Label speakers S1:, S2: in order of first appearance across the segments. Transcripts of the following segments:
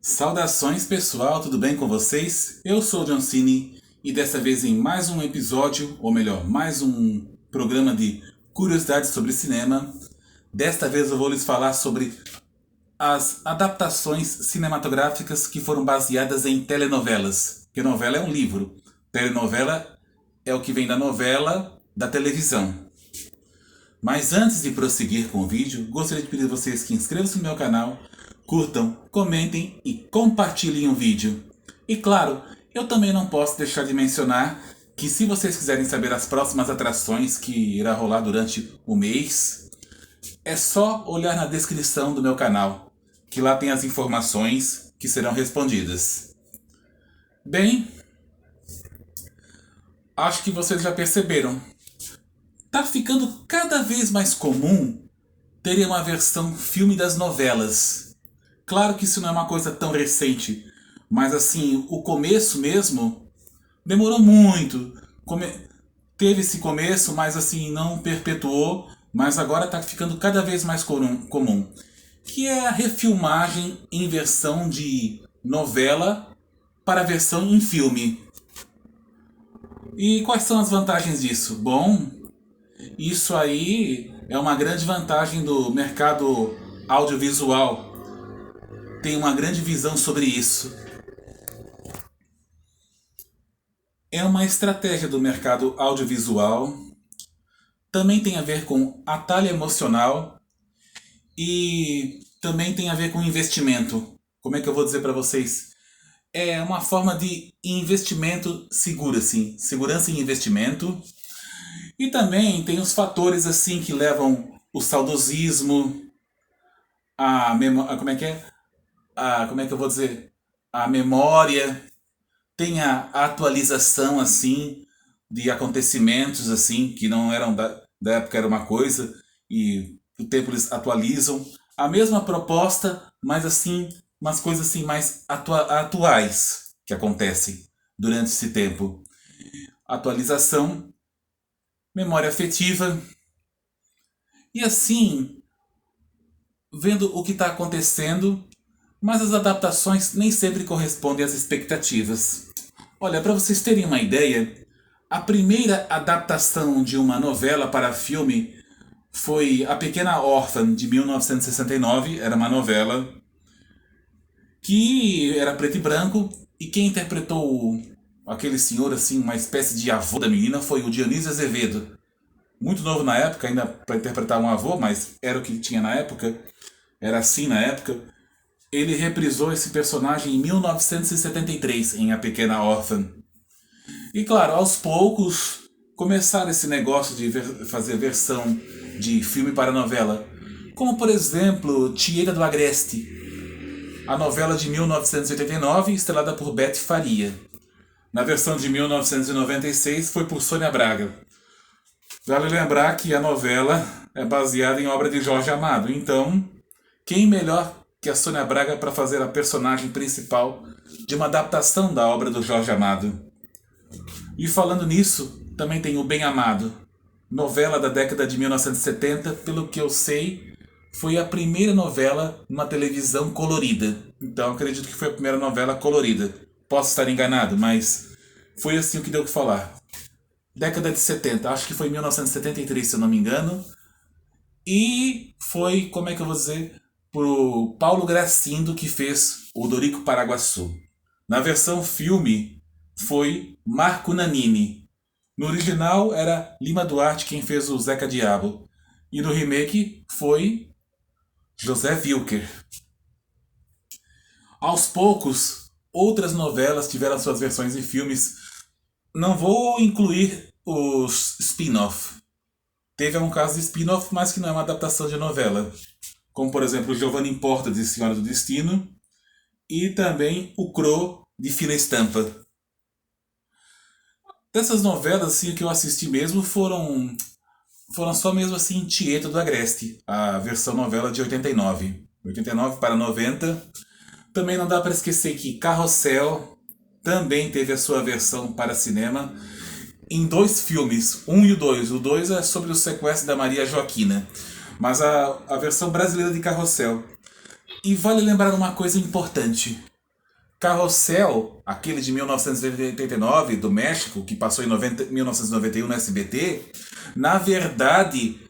S1: Saudações pessoal, tudo bem com vocês? Eu sou o John Cine e dessa vez em mais um episódio, ou melhor, mais um programa de curiosidades sobre cinema. Desta vez eu vou lhes falar sobre as adaptações cinematográficas que foram baseadas em telenovelas. Porque novela é um livro, telenovela é o que vem da novela da televisão. Mas antes de prosseguir com o vídeo, gostaria de pedir a vocês que inscrevam-se no meu canal, curtam, comentem e compartilhem o vídeo. E claro, eu também não posso deixar de mencionar que se vocês quiserem saber as próximas atrações que irá rolar durante o mês, é só olhar na descrição do meu canal, que lá tem as informações que serão respondidas. Bem, acho que vocês já perceberam. Tá ficando cada vez mais comum ter uma versão filme das novelas. Claro que isso não é uma coisa tão recente, mas assim, o começo mesmo demorou muito. Teve esse começo, mas assim, não perpetuou, mas agora está ficando cada vez mais comum. Que é a refilmagem em versão de novela para a versão em filme. E quais são as vantagens disso? Bom, isso aí é uma grande vantagem do mercado audiovisual. Tem uma grande visão sobre isso. É uma estratégia do mercado audiovisual. Também tem a ver com atalho emocional e também tem a ver com investimento. Como é que eu vou dizer para vocês? É uma forma de investimento seguro, assim, segurança em investimento. E também tem os fatores assim que levam o saudosismo, como é que é? Como é que eu vou dizer? A memória, tem a atualização assim de acontecimentos assim que não eram da época, era uma coisa e o tempo eles atualizam a mesma proposta, mas assim umas coisas assim mais atuais que acontecem durante esse tempo. Atualização, memória afetiva e assim vendo o que está acontecendo, mas as adaptações nem sempre correspondem às expectativas. Olha, para vocês terem uma ideia, a primeira adaptação de uma novela para filme foi A Pequena Órfã, de 1969. Era uma novela que era preto e branco, e quem interpretou aquele senhor, assim, uma espécie de avô da menina, foi o Dionísio Azevedo. Muito novo na época, ainda para interpretar um avô, mas era o que tinha na época, era assim na época. Ele reprisou esse personagem em 1973, em A Pequena Órfã. E claro, aos poucos, começaram esse negócio de fazer versão de filme para novela. Como, por exemplo, Tieta do Agreste, a novela de 1989, estrelada por Bete Faria. Na versão de 1996, foi por Sônia Braga. Vale lembrar que a novela é baseada em obra de Jorge Amado. Então, quem melhor que a Sônia Braga para fazer a personagem principal de uma adaptação da obra do Jorge Amado? E falando nisso, também tem O Bem Amado, novela da década de 1970, pelo que eu sei, foi a primeira novela numa televisão colorida. Então acredito que foi a primeira novela colorida. Posso estar enganado, mas foi assim o que deu que falar. Década de 70, acho que foi 1973, se eu não me engano. E foi, como é que eu vou dizer, pro Paulo Gracindo que fez o Dorico Paraguaçu. Na versão filme foi Marco Nanini. No original era Lima Duarte quem fez o Zeca Diabo. E no remake foi José Wilker. Aos poucos, outras novelas tiveram suas versões em filmes. Não vou incluir os spin-off. Teve um caso de spin-off, mas que não é uma adaptação de novela. Como, por exemplo, Giovanna Importa, de Senhora do Destino. E também O Cro, de Fina Estampa. Dessas novelas, assim, que eu assisti mesmo foram só mesmo assim Tieta do Agreste, a versão novela de 89. 89 para 90. Também não dá para esquecer que Carrossel também teve a sua versão para cinema em dois filmes, 1 e o 2. O 2 é sobre o sequestro da Maria Joaquina, mas a versão brasileira de Carrossel. E vale lembrar uma coisa importante. Carrossel, aquele de 1989 do México, que passou em 1991 no SBT, na verdade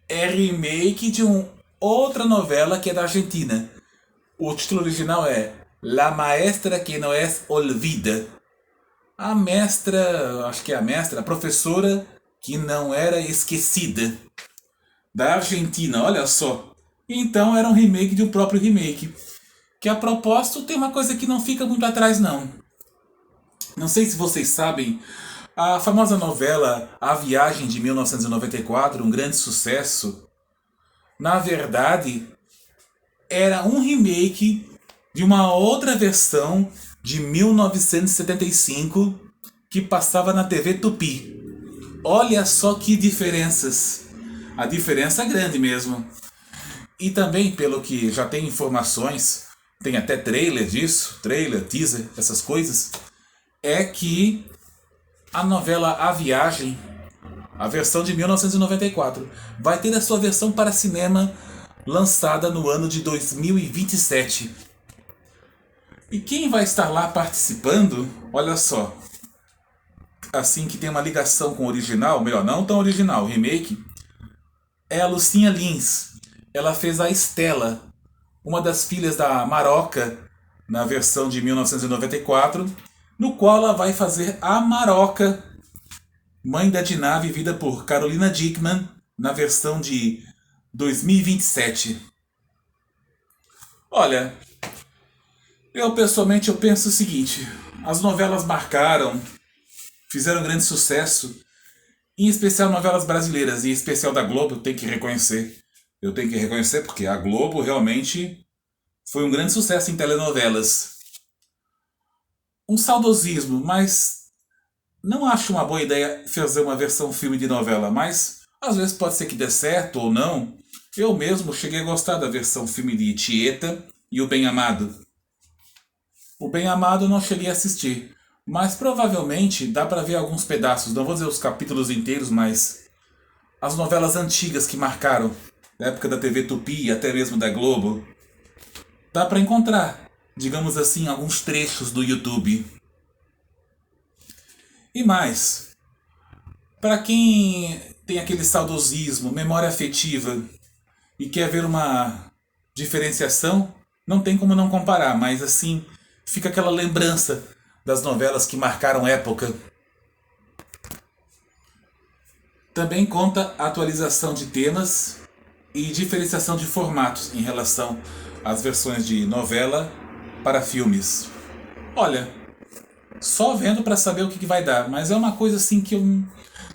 S1: é remake de outra novela que é da Argentina. O título original é La Maestra que no es olvida. A mestra, acho que é a professora que não era esquecida. Da Argentina, olha só. Então era um remake de um próprio remake. Que a propósito tem uma coisa que não fica muito atrás não. Não sei se vocês sabem, a famosa novela A Viagem de 1994, um grande sucesso, na verdade era um remake de uma outra versão de 1975 que passava na TV Tupi. Olha só que diferenças. A diferença é grande mesmo. E também, pelo que já tem informações, tem até trailer disso, trailer, teaser, essas coisas, é que a novela A Viagem, a versão de 1994, vai ter a sua versão para cinema lançada no ano de 2027. E quem vai estar lá participando, olha só, assim que tem uma ligação com o original, melhor, não tão original, o remake, é a Lucinha Lins. Ela fez a Estela, uma das filhas da Maroca, na versão de 1994, no qual ela vai fazer a Maroca, mãe da Diná, vivida por Carolina Dickman, na versão de 2027. Olha, eu pessoalmente penso o seguinte, as novelas marcaram, fizeram grande sucesso, em especial novelas brasileiras, e em especial da Globo, eu tenho que reconhecer. Eu tenho que reconhecer porque a Globo realmente foi um grande sucesso em telenovelas. Um saudosismo, mas não acho uma boa ideia fazer uma versão filme de novela, mas às vezes pode ser que dê certo ou não. Eu mesmo cheguei a gostar da versão filme de Tieta e O Bem Amado. O Bem Amado eu não cheguei a assistir, mas provavelmente dá para ver alguns pedaços, não vou dizer os capítulos inteiros, mas as novelas antigas que marcaram, da época da TV Tupi e até mesmo da Globo, dá para encontrar, digamos assim, alguns trechos do YouTube. E mais, para quem tem aquele saudosismo, memória afetiva e quer ver uma diferenciação, não tem como não comparar, mas assim, fica aquela lembrança das novelas que marcaram época. Também conta a atualização de temas e diferenciação de formatos em relação às versões de novela para filmes. Olha, só vendo para saber o que vai dar, mas é uma coisa assim que eu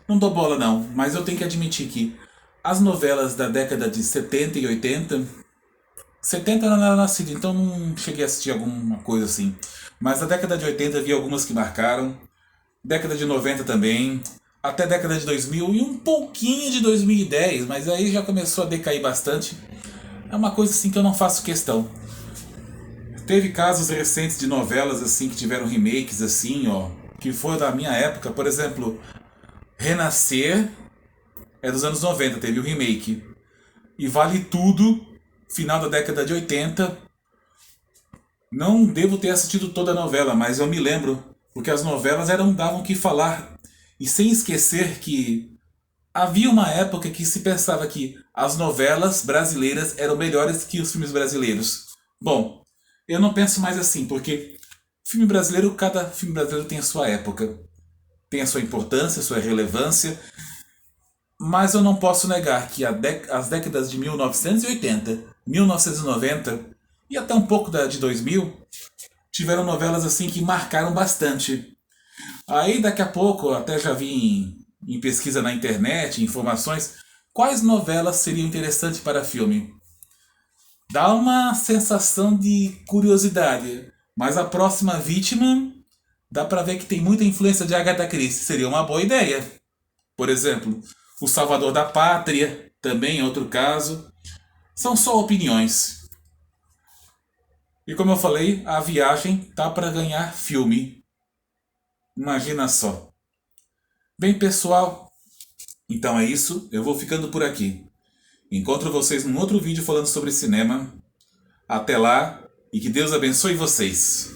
S1: não dou bola não, mas eu tenho que admitir que as novelas da década de 70 e 80, 70 eu não era nascido, então não cheguei a assistir alguma coisa assim, mas na década de 80 vi algumas que marcaram, década de 90 também, até década de 2000 e um pouquinho de 2010, mas aí já começou a decair bastante. É uma coisa assim que eu não faço questão. Teve casos recentes de novelas assim que tiveram remakes assim, ó, que foi da minha época, por exemplo, Renascer é dos anos 90, teve o remake. E Vale Tudo, final da década de 80. Não devo ter assistido toda a novela, mas eu me lembro, porque as novelas davam o que falar. E sem esquecer que havia uma época que se pensava que as novelas brasileiras eram melhores que os filmes brasileiros. Bom, eu não penso mais assim, porque cada filme brasileiro tem a sua época, tem a sua importância, a sua relevância, mas eu não posso negar que as décadas de 1980, 1990 e até um pouco de 2000 tiveram novelas assim que marcaram bastante. Aí daqui a pouco, até já vi em pesquisa na internet, informações, quais novelas seriam interessantes para filme. Dá uma sensação de curiosidade, mas A Próxima Vítima dá para ver que tem muita influência de Agatha Christie, seria uma boa ideia. Por exemplo, O Salvador da Pátria, também é outro caso. São só opiniões. E como eu falei, A Viagem tá para ganhar filme. Imagina só. Bem, pessoal, então é isso, eu vou ficando por aqui. Encontro vocês num outro vídeo falando sobre cinema. Até lá e que Deus abençoe vocês.